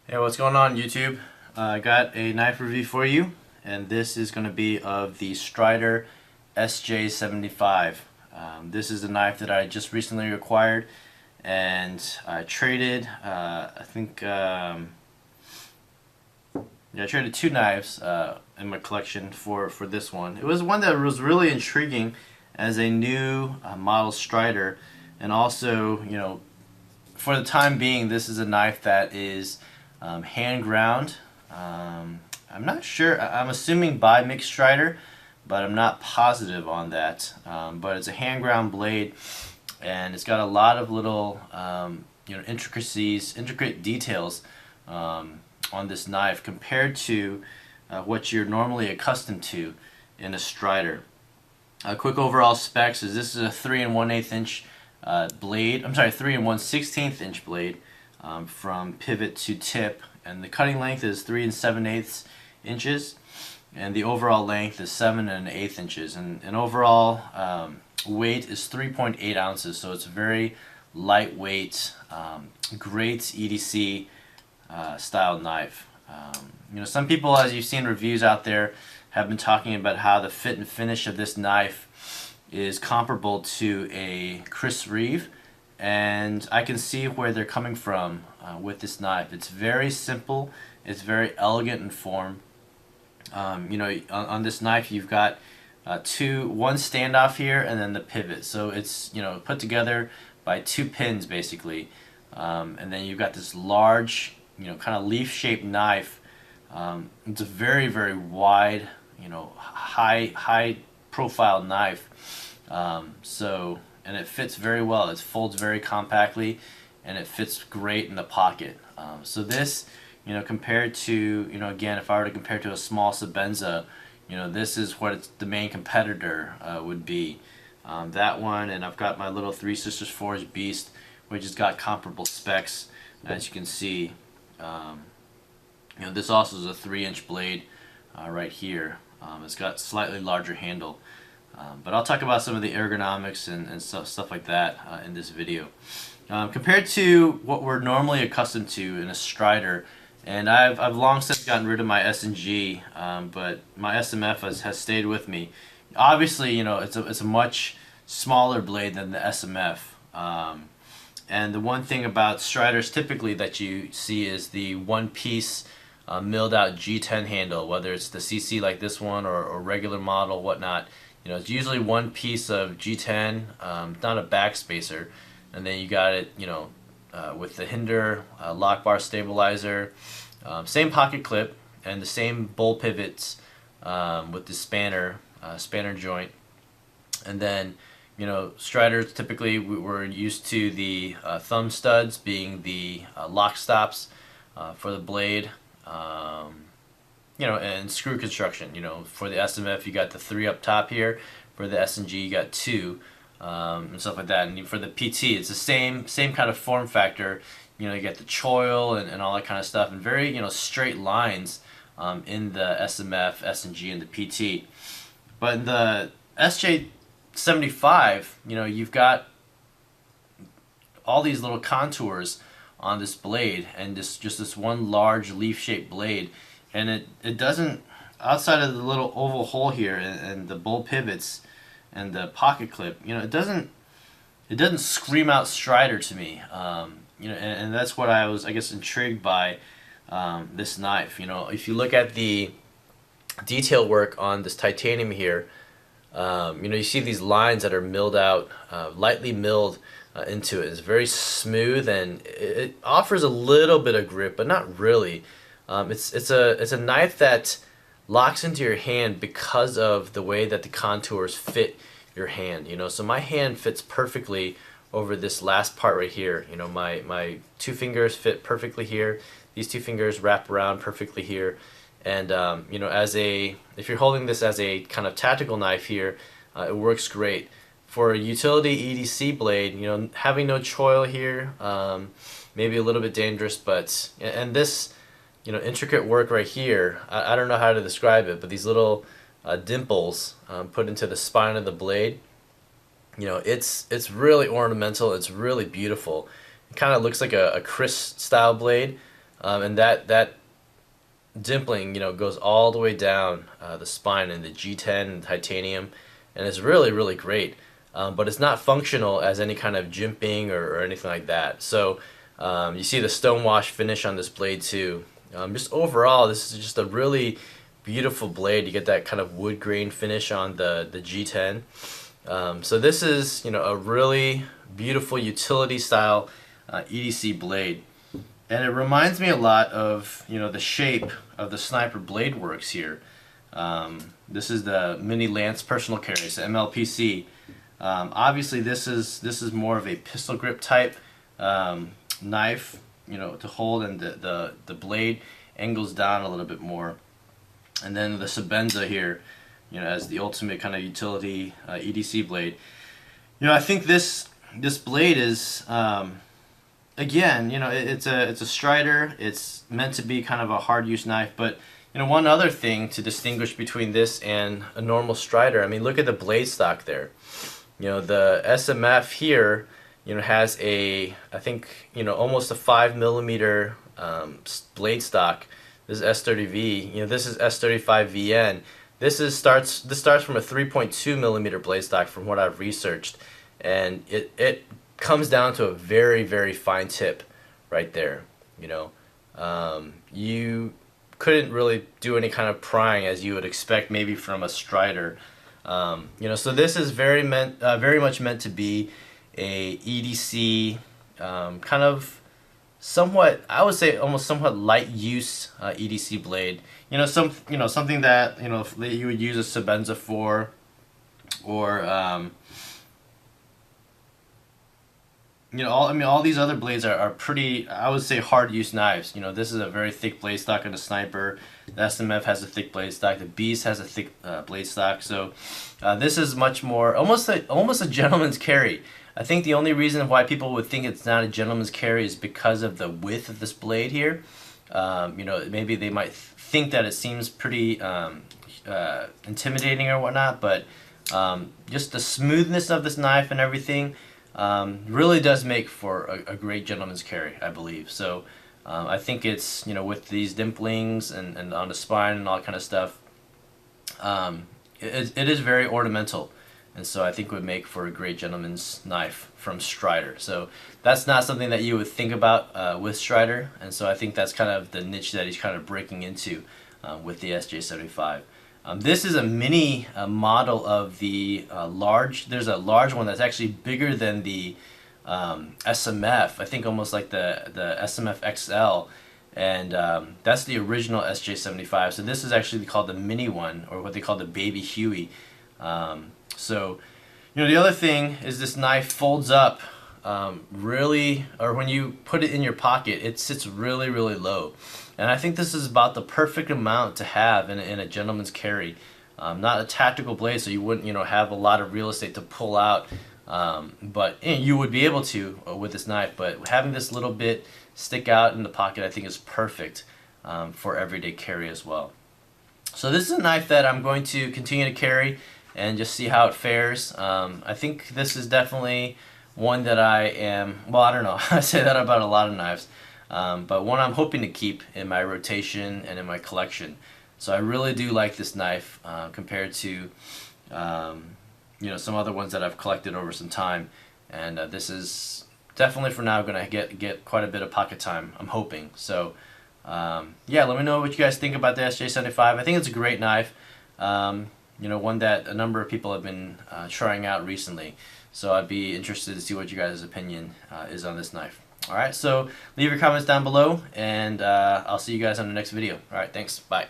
Hey, what's going on YouTube? I got a knife review for you, and this is going to be of the Strider SJ75. This is a knife that I just recently acquired, and I traded, I traded two knives in my collection for this one. It was one that was really intriguing as a new model Strider, and also, for the time being, this is a knife that is hand ground. I'm not sure. I'm assuming by mixed Strider, but I'm not positive on that. But it's a hand ground blade, and it's got a lot of little intricate details on this knife compared to what you're normally accustomed to in a Strider. Quick overall specs is this is a 3 1/8 inch blade. I'm sorry, 3 1/16 inch blade from pivot to tip, and the cutting length is 3 7/8 inches, and the overall length is 7 1/8 inches, and overall weight is 3.8 ounces. So it's a very lightweight, great EDC style knife. Some people, as you've seen reviews out there, have been talking about how the fit and finish of this knife is comparable to a Chris Reeve, and I can see where they're coming from with this knife. It's very simple, it's very elegant in form. On this knife you've got one standoff here and then the pivot, so it's put together by two pins basically, and then you've got this large kind of leaf shaped knife. It's a very wide, high profile knife, and it fits very well. It folds very compactly, and it fits great in the pocket. So this, compared to, again, if I were to compare to a small Sebenza, this is what the main competitor would be. That one, and I've got my little Three Sisters Forge Beast, which has got comparable specs, as you can see. This also is a 3-inch blade right here. It's got slightly larger handle. But I'll talk about some of the ergonomics and stuff like that in this video. Compared to what we're normally accustomed to in a Strider, and I've long since gotten rid of my S&G, but my SMF has stayed with me. Obviously, it's a much smaller blade than the SMF. And the one thing about Striders typically that you see is the one-piece milled out G10 handle, whether it's the CC like this one or regular model, whatnot. It's usually one piece of G10, not a backspacer, and then you got it, with the hinder, lock bar stabilizer, same pocket clip, and the same bowl pivots with the spanner joint. And then, Striders typically we're used to the thumb studs being the lock stops for the blade. And screw construction. For the SMF you got the 3 up top here. For the S&G you got 2, and stuff like that. And for the PT it's the same kind of form factor. You get the choil and all that kind of stuff, and very straight lines in the SMF, S&G, and the PT. But in the SJ75, you've got all these little contours on this blade, and just this one large leaf-shaped blade, and it doesn't, outside of the little oval hole here and the bowl pivots and the pocket clip, it doesn't scream out Strider to me. And that's what I was, I guess, intrigued by this knife. If you look at the detail work on this titanium here, you see these lines that are milled out, lightly milled into it. It's very smooth, and it offers a little bit of grip, but not really. It's a knife that locks into your hand because of the way that the contours fit your hand. So my hand fits perfectly over this last part right here. My 2 fingers fit perfectly here. These 2 fingers wrap around perfectly here. And if you're holding this as a kind of tactical knife here, it works great. For a utility EDC blade, having no choil here, maybe a little bit dangerous, but, and this, intricate work right here, I don't know how to describe it, but these little dimples put into the spine of the blade, it's really ornamental, it's really beautiful. It kind of looks like a Chris style blade, and that dimpling, goes all the way down the spine in the G10 and titanium, and it's really, really great. But it's not functional as any kind of jimping or anything like that. So you see the stonewash finish on this blade too. Just overall, this is just a really beautiful blade. You get that kind of wood grain finish on the G10. So this is a really beautiful utility style EDC blade. And it reminds me a lot of the shape of the Sniper Blade Works here. This is the Mini Lance Personal Carry, so MLPC. Obviously, this is more of a pistol grip type knife, to hold, and the blade angles down a little bit more. And then the Sebenza here, as the ultimate kind of utility EDC blade. I think this blade is. Again, it's a Strider. It's meant to be kind of a hard use knife, but one other thing to distinguish between this and a normal Strider, I mean, look at the blade stock there. The SMF here, has I think, almost a 5mm blade stock. This is S30V. This is S35VN. This starts from a 3.2mm blade stock from what I've researched, and it comes down to a very, very fine tip right there. You couldn't really do any kind of prying as you would expect maybe from a Strider. So this is very much meant to be a EDC kind of somewhat, I would say almost somewhat light use EDC blade. Something that that you would use a Sebenza for, or all these other blades are pretty, I would say, hard use knives. This is a very thick blade stock in a Sniper. The SMF has a thick blade stock. The Beast has a thick blade stock. So this is much more almost a gentleman's carry. I think the only reason why people would think it's not a gentleman's carry is because of the width of this blade here. Maybe they might think that it seems pretty intimidating or whatnot, but just the smoothness of this knife and everything really does make for a great gentleman's carry, I believe. So I think it's, with these dimplings and on the spine and all that kind of stuff, it is very ornamental, and so I think would make for a great gentleman's knife from Strider. So that's not something that you would think about with Strider, and so I think that's kind of the niche that he's kind of breaking into with the SJ75. This is a mini model of the large. There's a large one that's actually bigger than the SMF. I think almost like the SMF XL, and that's the original SJ75. So this is actually called the mini one, or what they call the baby Huey. So the other thing is this knife folds up really, or when you put it in your pocket, it sits really, really low. And I think this is about the perfect amount to have in a gentleman's carry. Not a tactical blade, so you wouldn't have a lot of real estate to pull out, but you would be able to with this knife. But having this little bit stick out in the pocket, I think is perfect for everyday carry as well. So this is a knife that I'm going to continue to carry and just see how it fares. I think this is definitely one that I am, well, I don't know, I say that about a lot of knives, but one I'm hoping to keep in my rotation and in my collection. So I really do like this knife compared to some other ones that I've collected over some time, and this is definitely for now going to get quite a bit of pocket time, I'm hoping. So yeah, let me know what you guys think about the SJ75. I think it's a great knife, one that a number of people have been trying out recently. So I'd be interested to see what you guys' opinion is on this knife. Alright, so leave your comments down below, and I'll see you guys on the next video. Alright, thanks. Bye.